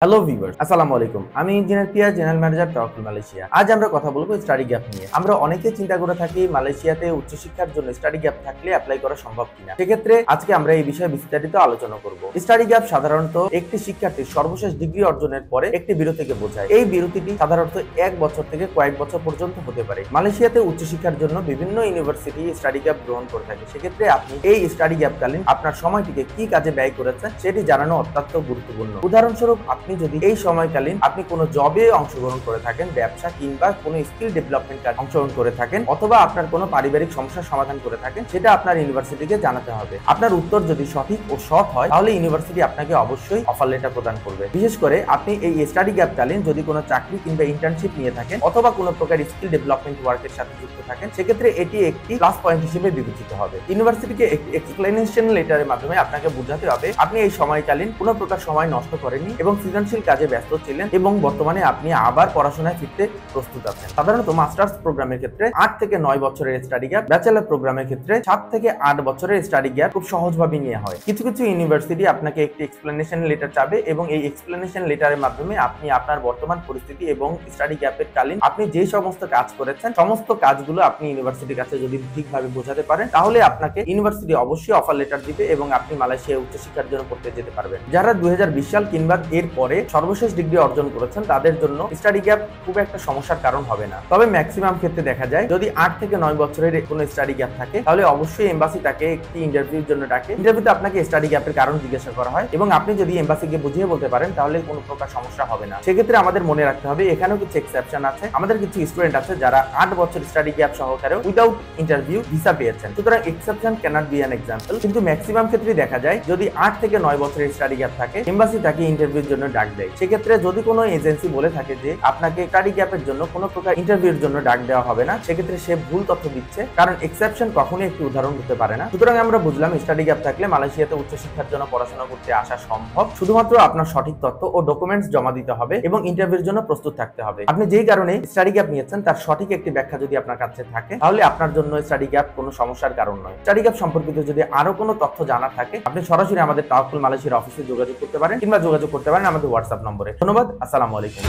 Hello viewers, আসসালামু আলাইকুম। আমি ইঞ্জিনিয়ার পিয়া, জেনারেল ম্যানেজার তাওয়াক্কুল মালয়েশিয়া। আজ আমরা কথা বলবো স্টাডি গ্যাপ নিয়ে। আমরা অনেকেই চিন্তা করে থাকি মালয়েশিয়াতে উচ্চশিক্ষার জন্য স্টাডি গ্যাপ থাকলে অ্যাপ্লাই করা সম্ভব কিনা। সেক্ষেত্রে আজকে আমরা এই বিষয়ে বিস্তারিত আলোচনা করব। স্টাডি গ্যাপ সাধারণত একটি শিক্ষার্থীর সর্বশেষ ডিগ্রি অর্জনের পরে একটি বিরতিকে বোঝায়। এই বিরতিটি সাধারণত 1 বছর থেকে কয়েক বছর পর্যন্ত হতে পারে। মালয়েশিয়াতে উচ্চশিক্ষার জন্য বিভিন্ন ইউনিভার্সিটি স্টাডি গ্যাপ গ্রহণ করে থাকে। সেক্ষেত্রে আপনি এই স্টাডি গ্যাপকালীন আপনার সময়টিকে কি কাজে ব্যয় করেছেন সেটি জানানো অত্যন্ত গুরুত্বপূর্ণ। উদাহরণস্বরূপ, আপনি যদি এই সময়কালীন আপনি কোনো জবে অংশগ্রহণ করে থাকেন, ব্যবসা কিংবা কোনো স্কিল ডেভেলপমেন্ট কাজে অংশগ্রহণ করে থাকেন, অথবা আপনার কোনো পারিবারিক সমস্যার সমাধান করে থাকেন, সেটা আপনার ইউনিভার্সিটিকে জানাতে হবে। আপনার উত্তর যদি সঠিক ও সৎ হয় তাহলে ইউনিভার্সিটি আপনাকে অবশ্যই অফার লেটার প্রদান করবে। বিশেষ করে আপনি এই স্টাডি গ্যাপকালীন যদি কোনো চাকরি কিংবা ইন্টার্নশিপ নিয়ে থাকেন অথবা কোনো প্রকার স্কিল ডেভেলপমেন্ট ওয়ার্কের সাথে যুক্ত থাকেন, সেক্ষেত্রে এটি একটি প্লাস পয়েন্ট হিসেবে বিবেচিত হবে। ইউনিভার্সিটিকে একটি এক্সপ্লেনেশন লেটারের মাধ্যমে আপনাকে বোঝাতে হবে আপনি এই সময়কালীন কোনো প্রকার সময় নষ্ট করেননি এবং সৃজনশীল কাজে ব্যস্ত ছিলেন এবং বর্তমানে আপনি আবার পড়াশোনায় ফিরতে প্রস্তুত আছেন। সাধারণত মাস্টার্স প্রোগ্রামের ক্ষেত্রে 8 থেকে 9 বছরের স্টাডি গ্যাপ, ব্যাচেলর প্রোগ্রামের ক্ষেত্রে 7 থেকে 8 বছরের স্টাডি গ্যাপ খুব সহজভাবে নেওয়া হয়। কিছু কিছু ইউনিভার্সিটি আপনাকে একটি এক্সপ্লেনেশন লেটার চাবে এবং এই এক্সপ্লেনেশন লেটারের মাধ্যমে আপনি আপনার বর্তমান পরিস্থিতি এবং স্টাডি গ্যাপের কালীন আপনি যে সমস্ত কাজ করেছেন সমস্ত কাজগুলো আপনি ইউনিভার্সিটির কাছে যদি ঠিকভাবে বোঝাতে পারেন তাহলে আপনাকে ইউনিভার্সিটি অবশ্যই অফার লেটার দিবে এবং আপনি মালয়েশিয়ায় উচ্চশিক্ষার জন্য পড়তে যেতে পারবেন। যারা 2020 সাল কিংবা এর পরে সর্বশেষ ডিগ্রি অর্জন করেছেন তাদের জন্য স্টাডি গ্যাপ খুব একটা সমস্যার কারণ হবে না। তবে ম্যাক্সিমাম ক্ষেত্রে দেখা যায় যদি 8 থেকে 9 বছরের কোনো স্টাডি গ্যাপ থাকে তাহলে অবশ্যই এমবাসি তাকে একটি ইন্টারভিউর জন্য ডাকে। ইন্টারভিউতে আপনাকে স্টাডি গ্যাপের কারণ জিজ্ঞাসা করা হয় এবং আপনি যদি এমবাসিকে বুঝিয়ে বলতে পারেন তাহলে কোনো প্রকার সমস্যা হবে না। সেক্ষেত্রে আমাদের মনে রাখতে হবে এখানেও কিছু এক্সেপশন আছে। আমাদের কিছু স্টুডেন্ট আছে যারা 8 বছর স্টাডি গ্যাপ সহকারেও উইদাউট ইন্টারভিউ ভিসা পেয়েছেন। সুতরাং exception cannot be an example. কিন্তু ম্যাক্সিমাম ক্ষেত্রে দেখা যায় যদি 8 থেকে 9 বছরের স্টাডি গ্যাপ থাকে এমবাসি তাকে ইন্টারভিউর জন্য ডাক দেয়। সেক্ষেত্রে যদি কোনো এজেন্সি বলে থাকে যে আপনাকে স্টাডি গ্যাপের জন্য কোনো প্রকার ইন্টারভিউর জন্য ডাক দেওয়া হবে না, সেক্ষেত্রে সে ভুল তথ্য দিচ্ছে, কারণ এক্সেপশন কখনোই একটি উদাহরণ হতে পারে না। সুতরাং আমরা বুঝলাম স্টাডি গ্যাপ থাকলে মালয়েশিয়াতে উচ্চশিক্ষার জন্য পড়াশোনা করতে আসা সম্ভব। শুধুমাত্র আপনার সঠিক তথ্য ও ডকুমেন্টস জমা দিতে হবে এবং ইন্টারভিউর জন্য প্রস্তুত থাকতে হবে। আপনি যেই কারণে স্টাডি গ্যাপ নিয়েছেন তার সঠিক একটি ব্যাখ্যা যদি আপনার কাছে থাকে তাহলে আপনার জন্য স্টাডি গ্যাপ কোনো সমস্যার কারণ নয়। স্টাডি গ্যাপ সম্পর্কিত যদি আরো কোনো তথ্য জানা থাকে আপনি সরাসরি আমাদের তাওয়াক্কুল মালয়েশিয়ার অফিসে যোগাযোগ করতে পারেন কিংবা যোগাযোগ করতে পারেন আমাদের হোয়াটসঅ্যাপ নম্বরে। ধন্যবাদ। আসসালামু আলাইকুম।